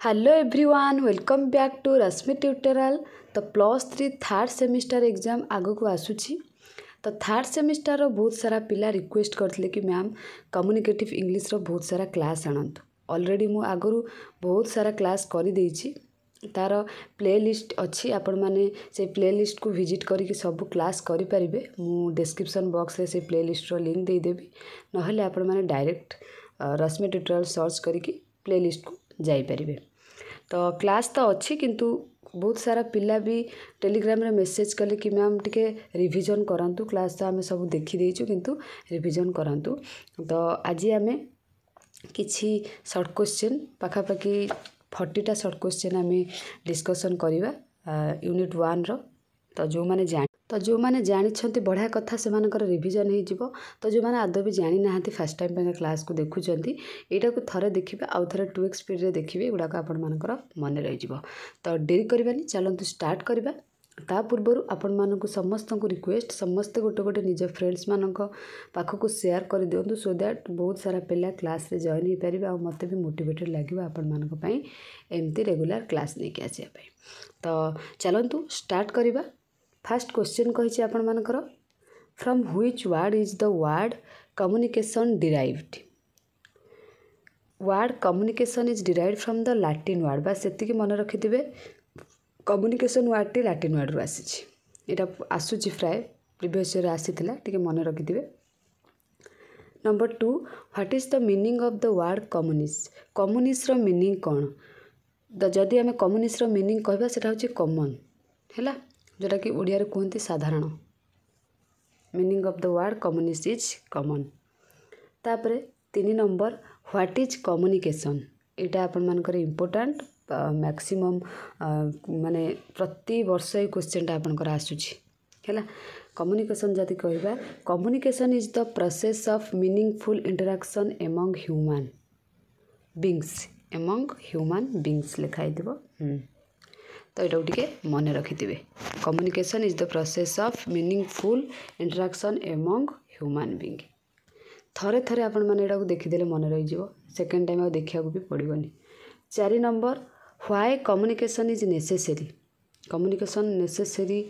Hello everyone welcome back to Rashmi tutorial. तो +3 third semester exam आगु को आसुची। तो थर्ड सेमिस्टर बहुत सारा पिला रिक्वेस्ट करते कि मैम कम्युनिकेटिव इंग्लिश रो बहुत सारा क्लास आणंतु। ऑलरेडी मु आगु बहुत सारा क्लास कर देइछि। तार प्ले लिस्ट अच्छी आपण माने से प्ले लिस्ट को विजिट करके सब क्लास करि परिबे। मु डिस्क्रिप्शन बॉक्स रे से प्ले लिस्ट रो लिंक दे देबी, नहले आपण माने डायरेक्ट रश्मि ट्यूटोरियल सर्च करके प्ले लिस्ट को जाई परिबे। तो क्लास तो अच्छी किंतु बहुत सारा पिला भी टेलीग्राम रे मेसेज कले कि मैम टिके रिवीजन करंतु। क्लास तो आमे सब देखि देइछु किंतु रिवीजन करंतु। तो आज आमे किछि शॉर्ट क्वेश्चन पाखापाखि 40टा शॉर्ट क्वेश्चन आमे डिस्कशन करिवा यूनिट 1 रो। तो जो माने जानि छंती बढ़िया कथा से मानकर रिवीजन हे जिवो। तो जो माने आदौ भी जानि नाहंती फर्स्ट टाइम पे क्लास को देखु छंती एटा को थरे देखिबे आउ थरे 2x स्पीड रे देखिबे, एगुडा को आपण मानकर मन रहि जिवो। तो देरी करबानी, चलंतु स्टार्ट करबा। ता पूर्वरु आपण मानकु समस्त को रिक्वेस्ट समस्त गोटे गोटे निज फ्रेंड्स मानक पाख को शेयर कर दियंतु, सो दैट बहुत सारा पिला क्लास रे जॉइन हे परिबे आ मते भी मोटिवेटेड लागिबा आपण मानक पई एमती रेगुलर क्लास नै के आसे पई। तो चलंतु स्टार्ट करबा। फर्स्ट क्वेश्चन कहिछि आपण मानकर, from which word is the word communication derived. Word communication is derived from the Latin word. बस एतिकी मन रखिथिबे, कम्युनिकेशन वर्ड टी लैटिन वर्ड रो आसीछि। एटा आसुछि प्राय प्रीवियस ईयर आसीथिला, टिके मन रखिथिबे। Number 2, what is the meaning of the word communist. Communist रो मीनिंग कोन। जदि आमे कम्युनिस्ट रो मीनिंग कहबा सेटा होछि कॉमन हैला, जोटा कि ओडिया रे कहंती साधारण। Meaning of the word communist is common. तापरे 3 नंबर, व्हाट इज कम्युनिकेशन। एटा आपण मानकर इंपोर्टेंट मैक्सिमम माने प्रति वर्ष ए क्वेश्चनटा आपनकर आसुछि हैला। कम्युनिकेशन जदि कहबा, communication is the process of meaningful interaction among human beings लिखाई देबो। तो ये टिके मन रखिथिबे, communication is the process of meaningful interaction among human being. थरे थरे आपण माने एटा को देखिदेले मन रहि जिवो, सेकंड टाइम आ देखिया को भी पड़िबोनी। 4 number, why communication is necessary. Communication necessary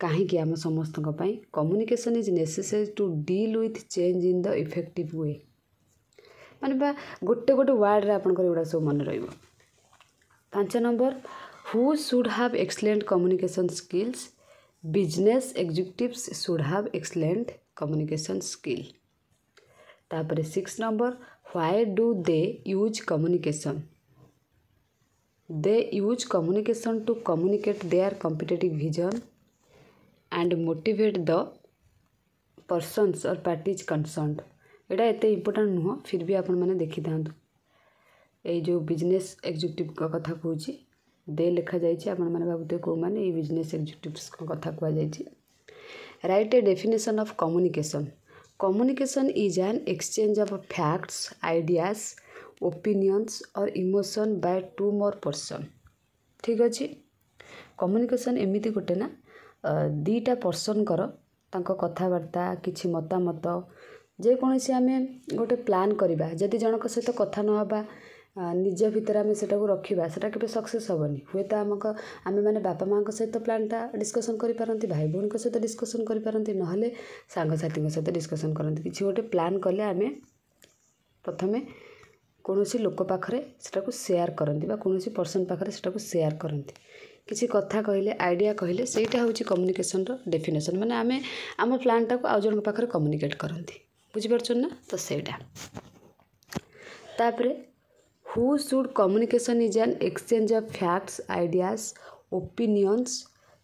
काहे कि हम समस्त को पई। Communication is necessary to deal with change in the effective way. माने बा गोटे गोटे वर्ड रे आपण को एडा सब मन रहिबो। 5 number, who should have excellent communication skills। business executives should have excellent communication skill। तापरे 6 number, why do they use communication। they use communication to communicate their competitive vision and motivate the persons or parties concerned। एटा एते important नुह, फिर भी आपण माने देखि थांतु। ए जो business executive का कथा कहूची दे लिखा जाइए, आपण माने भाबुते को माने ए बिजनेस एग्जीक्यूटिव्स का कथा कहा जाइए। Right a definition of communication. Communication is an exchange of facts, ideas, opinions और इमोशन बाय 2 मोर पर्सन। ठीक अच्छे। कम्युनिकेशन एमिति गोटे ना 2टा पर्सन कर तांको कथाबार्ता किछि मतामत जेकोसी आमे गोटे प्लान करबा, जदि जनक सहित कथा नहबा निज भितर आम से रखा से केवे सक्सेस हेनी। हुए तो आम मैंने बापा माँ सहित प्लानटा डिस्कसन करपारती, भाई भौणी सहित डिस्कसन करपारती, नहले सांगसाथी सहित डिस्कसन करती। किसी गोटे प्लान कले आम प्रथमे कौन लोक पाखे से सेयार करती बा कौन पर्सन पाखे से सेयार करती। किसी कथा कहले आइडिया कहले सेटा हूँ कम्युनिकेशन डेफिनेशन, माने आम आम प्लानटा को आउ जन पाखे कम्युनिकेट करती। बुझीपार ना। तो सेटा तापरे who should communication is an exchange of facts, ideas, opinions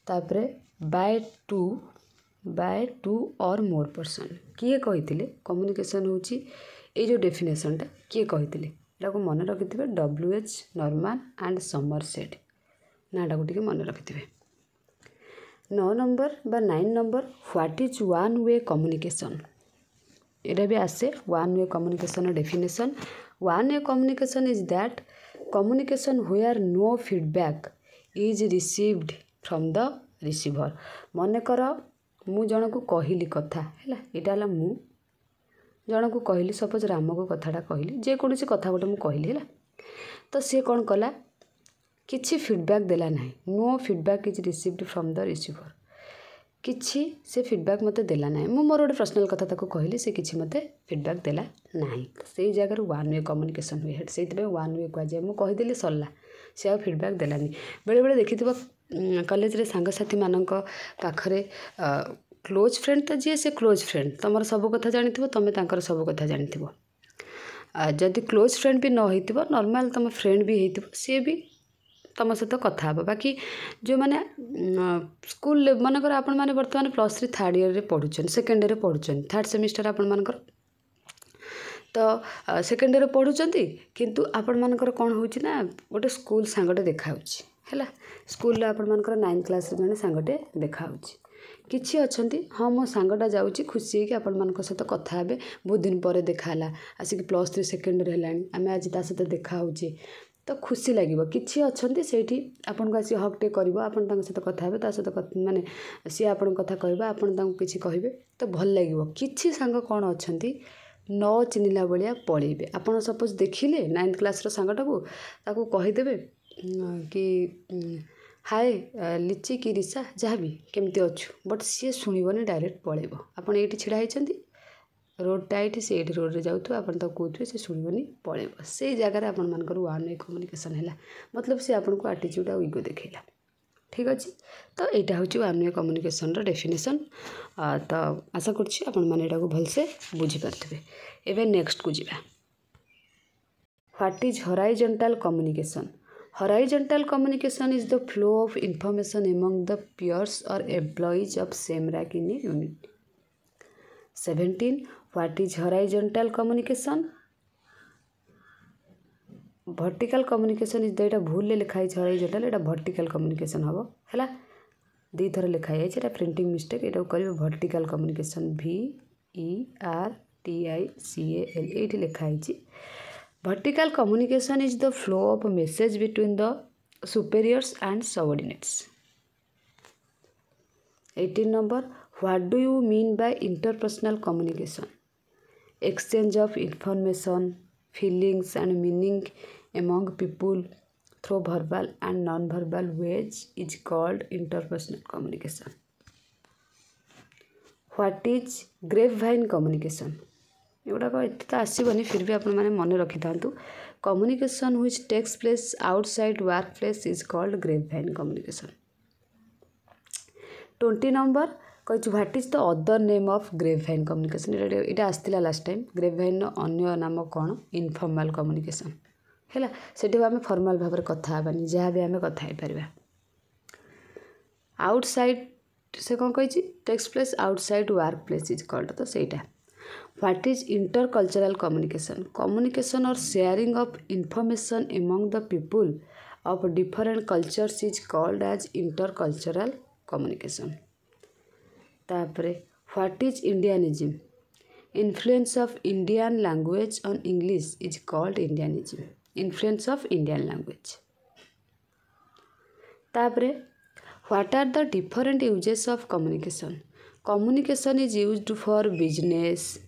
तापरे by two or more person। किए कही कम्युनिकेशन हूँ ये जो डेफिनेशनटा किए कही को मन रखिथे, WH नॉर्मन एंड समरसेट नाटा को टिके मन रखिथे। 9 नंबर बा 9 number, what is one way communication. एटा भी आसे one way communication definition. One way communication is that communication where no feedback is received from the receiver। मन कर मु जन को कहली कथा है, यहाँ मु जन को कहली, सपोज राम को कथाटा कहली, जेकोसी कथा गोटे मुझे कहली है, तो सी कौन कला किसी फीडबैक देला नहीं, no feedback is received from the receiver, किसी से फीडबैक मते देला नहीं, मु मोर गोटे पर्सनल कथा ताको कहली से किसी मते फीडबैक देला नहीं, से जगह वन वे कम्युनिकेशन हुए से वन वे कहुए मुझे कहीदेली सरला से आ फीडबैक देलानी। बेले बेले देखि कॉलेज रे सांगसाथी मानक पाखरे क्लोज फ्रेंड तो जी से क्लोज फ्रेंड तुम सब कथा जानी तुम तांकर सब कथा जानी जदि क्लोज फ्रेंड भी न हो नॉर्मल तुम फ्रेंड भी हो सी भी तुम सहित कथा हे। बाकी जो मैंने स्कूल मनकर आपण मैंने बर्तमान +3 थर्ड ईयर रे पढ़ुचन सेकेंड ईयर पढ़ुचन थर्ड सेमिस्टर आपण मानकर तो सेकेंड ईयर पढ़ुचंती किंतु आपण मानकर कौन होची ना गोटे स्कूल सांगटे देखा होची हैला स्कूल आपण मानकर 9th क्लास रे जने सांगटे देखा होची किछि अछंती हाँ मो सांगटा जाउची खुशी कि आपण मानक सहित कथा हेबे बहुत दिन पर देखाला आसिक +3 सेकेंड ईयर हेलानी आमे आज ता सहित देखा होची तो खुशी लगे किसी अच्छा से आपन को आसी हकटे कर सहित कथा हे माने सी आपण कथा कह आपन किसी कहे तो भल लगे किसी सांग कौन अच्छा न चिन्हला भाया पलैबे आपड़ सपोज देखिले 9th क्लास सांगटा को ताकू कहीदेवे कि हाय लिची कि रिसा जहाँ भी केमती अच्छु बट सी शुणवनी डायरेक्ट पलैब आपड़ ये छिड़ा होती रोडटा ये से रोड रे जाऊ आप कहते से शुणवनी पलैब से जगार आपण मानकर वन वे कम्युनिकेशन है मतलब से आपन को आटीट्यूड आ इगो देखला ठीक अच्छे। तो यहाँ हूँ वन वे कम्युनिकेशन डेफिनेशन तो आशा करुँच आपण मैंने यहाँ भलसे बुझीपारे। एवं नेक्स्ट को जीवा what is horizontal communication. Horizontal communication is the flow of information among the peers or employees of same rank in a unit। 17 what is horizontal communication. Vertical communication is the भूल लिखाई horizontal एटा vertical communication हम है दी थर लिखाई है printing mistake यहाँ कर vertical communication VERTICAL ये लिखाई। Vertical communication is the flow of message between the superiors and subordinates. 18 number what do you mean by interpersonal communication. Exchange of information feelings and meaning among people through verbal and non-verbal ways is called interpersonal communication। What is grapevine communication। एगुड़ाक एत तो आसबनी फिर भी आपण मैंने मन रखी था communication which takes place outside workplace is called grapevine communication. 20 number कही what is the other name of grapevine communication. ये आसला लास्ट टाइम ग्रेपभाइन अन्य नाम कौन इनफॉर्मल कम्युनिकेशन है से आम फॉर्मल भाव में कथा हेबानी जहाँ भी आम कथा पार आउटसाइड से कौन कही takes place outside workplace is called तो सहीटा। What is intercultural communication. Communication और sharing of information among the people of different cultures is called as intercultural communication. तापरे what is Indianism. Influence of Indian language on English is called Indianism. Influence of Indian language. तापरे what are the different uses of communication. Communication is used for business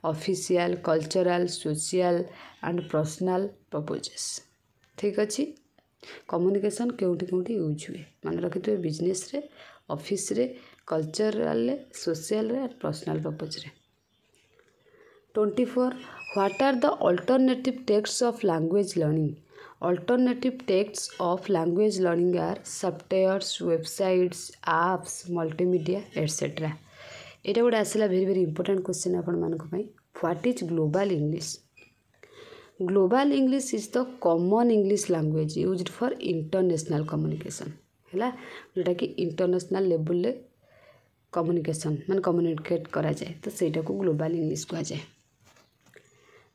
official cultural social and personal purposes. ठीक अच्छे communication केउठी केउठी use हुए मान रखिथे business रे office रे कल्चरल रे सोशल रे पर्सनल पर्पज रे। 24 what are the alternative text of language learning. Alternative text of language learning are softwares websites apps multimedia etcetera. ये गोटे आसला भेरी भेरी इंपोर्टेंट क्वेश्चन आपण मानक पई। What is global English. Global English is the common English language used for international communication है जोटा कि international level रे कम्युनिकेशन मान कम्युनिकेट करा जाए तो सेटा को ग्लोबल इंग्लिश कहा जाए।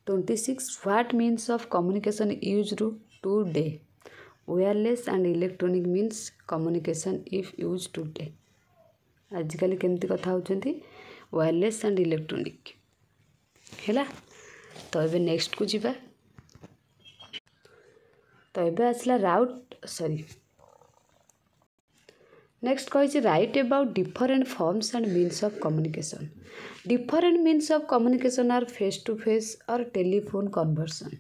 26 what means of communication used today. Wireless and electronic means communication if used today. आजिकल केमती कथा होचंती वायरलेस एंड इलेक्ट्रॉनिक है। तो ये नेक्स्ट को जीवा तो ये आसला राउट सॉरी नेक्स्ट कही write about different forms and means of communication. Different means of communication are face to face और telephone conversation.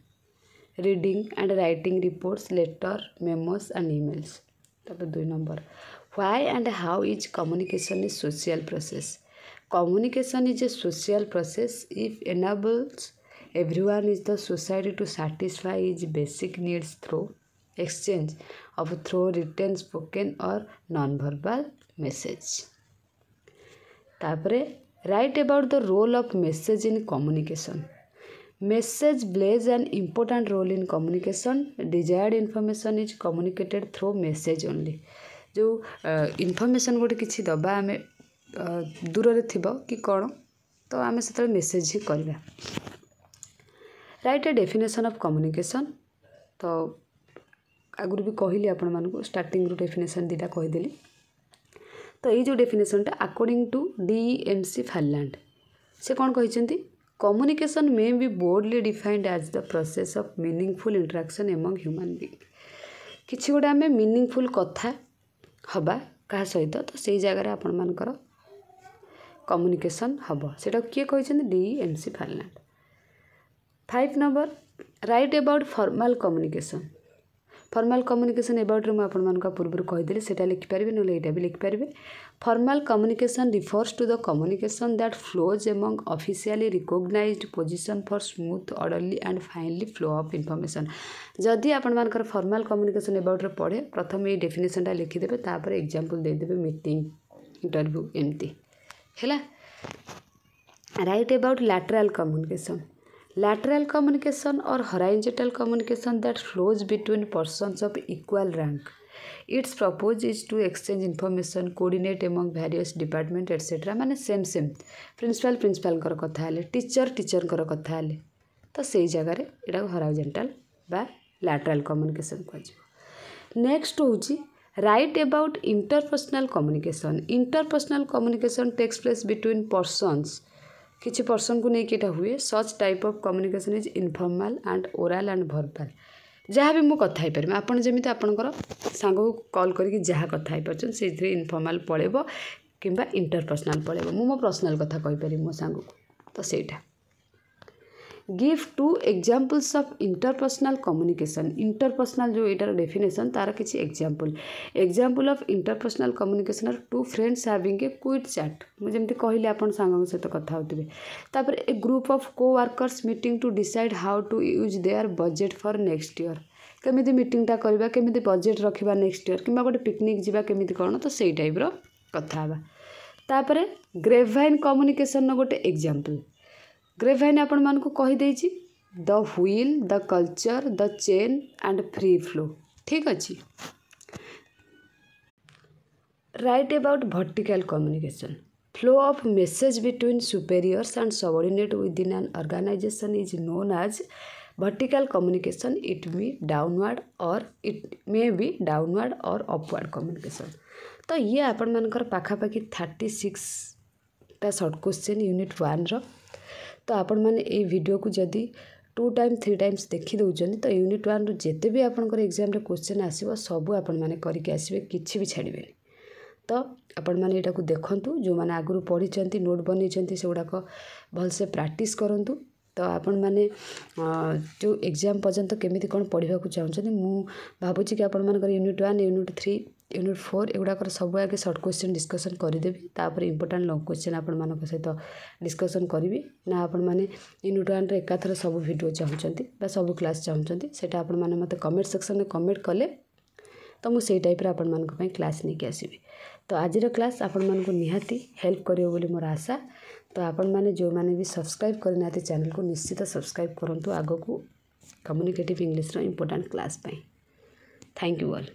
reading and writing reports, letter, memos and emails. तापर 2 number why and how is communication is social process. Communication is a social process if enables everyone in the society to satisfy its basic needs through exchange of through written, spoken or non-verbal message. तापरे write about the role of message in communication. Message plays an important role in communication. Desired information is communicated through message only. जो information गोटे किसी दबा आम दूर रे थिबो कि कौन तो आम से मेसेज ही करवा. Right a definition of communication. तो आगुरी भी कहली आपण मानक स्टार्टिंग डेफिनेशन दीटा कहीदेली. तो ये जो डेफिनेशनटा अकॉर्डिंग टू DEMC फार्लैंड से कौन कहते communication may be broadly defined as the process of meaningful interaction among human being. किसी गोटे आम मीनिंगफुल कथा हवा क्या सहित तो से जगह आपण मानकर कम्युनिकेशन हम से किए कहते DEMC फार्लैंड. 5 number right about formal communication. Formal communication about रे आपण मान पूर्व कहीदेली से लिखिपारे ना यहाँ भी लिखिपारे. Formal communication refers to the communication that flows among officially recognized position for smooth orderly and finally flow of information. जदि आपण मानकर फॉर्मल कम्युनिकेशन अबाउट रे पढ़े प्रथम ये डेफिनेशनटा लिखिदेवे तापर एग्जांपल देदेवे मीटिंग इंटरव्यू एमती है. Right about lateral communication. Lateral communication or horizontal communication that flows between persons of equal rank. Its purpose is to exchange information, coordinate among various department etc. माने same principle कर कथा हेले teacher कर कथा हेले तो से जगह एटा horizontal बा lateral communication कहजिवो. नेक्स्ट होची write about interpersonal communication. Interpersonal communication takes place between persons. किसी पर्सन को लेकिन यहाँ हुए such type of communication is informal and oral and verbal. जहाँ भी मुझे कथा पारे आपड़ जमी आपंकर सांग को कॉल करके जहाँ कथा पार्चन से इनफॉर्मल पड़ेब कि इंटरपर्सनल पड़ेब. मो पर्सनल कथा कहीपर मो सांग को तो सहीटा. Give 2 examples of interpersonal communication. Interpersonal जो यार डेफिनेशन तार किसी example of interpersonal communication 2 friends having a quiet chat. मुझे कहली आप सांग सहित कथा होते. तापर a group of coworkers meeting to decide how to use their budget for next year. केमी मीटिंगटा करवा केमी बजेट रखा नेक्स्ट ईयर कि गोटे पिकनिक जावा केमी कौन तो से टाइप कथा हाँ. तापर ग्रेपवाइन कम्युनिकेशन गोटे एग्जांपल. ग्रेपवाइन आपण मान को कहीदे the wheel the culture the chain and free flow. ठीक अच्छे. Write about vertical communication. Flow of message between superiors and subordinate within an organization is known as vertical communication. It may be downward और upward communication. तो ये आपण मानकर पाखापाखि 36टा short question unit 1 रो. तो आपण मैंने ये वीडियो को जदि 2 टाइम्स 3 टाइम्स देखी दौरान तो यूनिट 1 रु जिते भी आपंकर एग्जाम क्वेश्चन आसो सबू आपण मैंने करके आसबे किसी भी छाड़बे. तो आपण मैंने यहाँ देखूँ जो मैंने आगु पढ़ी नोट बन से गुड़ाक भलसे प्रैक्टिस करूँ. तो आपण मैंने जो एग्जाम पर्यंत केमी कौन पढ़ा चाहते मु भावुँ कि आपण मानकर यूनिट 1 यूनिट 3 यूनिट 4 एगुड़ाकर सब आगे शॉर्ट क्वेश्चन डिस्कसन करदेवी. तापर इंपोर्टाट लॉन्ग क्वेश्चन आपण मान सहित डिस्कसन करी ना आपण मैंने यूनिट 1 एकाथर सब वीडियो चाहते सब क्लास चाहते से आपण मैंने मत कमेंट सेक्शन में कमेंट कले तो मुझे टाइप आपण मान क्लास नहीं आसबि. तो आज क्लास आपण मान को निहाती हेल्प करियो बोली मोर आशा. तो आपण मैंने जो मैंने भी सब्सक्राइब करना चैनल को निश्चित सब्सक्राइब करूँ आग को communicative English important class. Thank you all.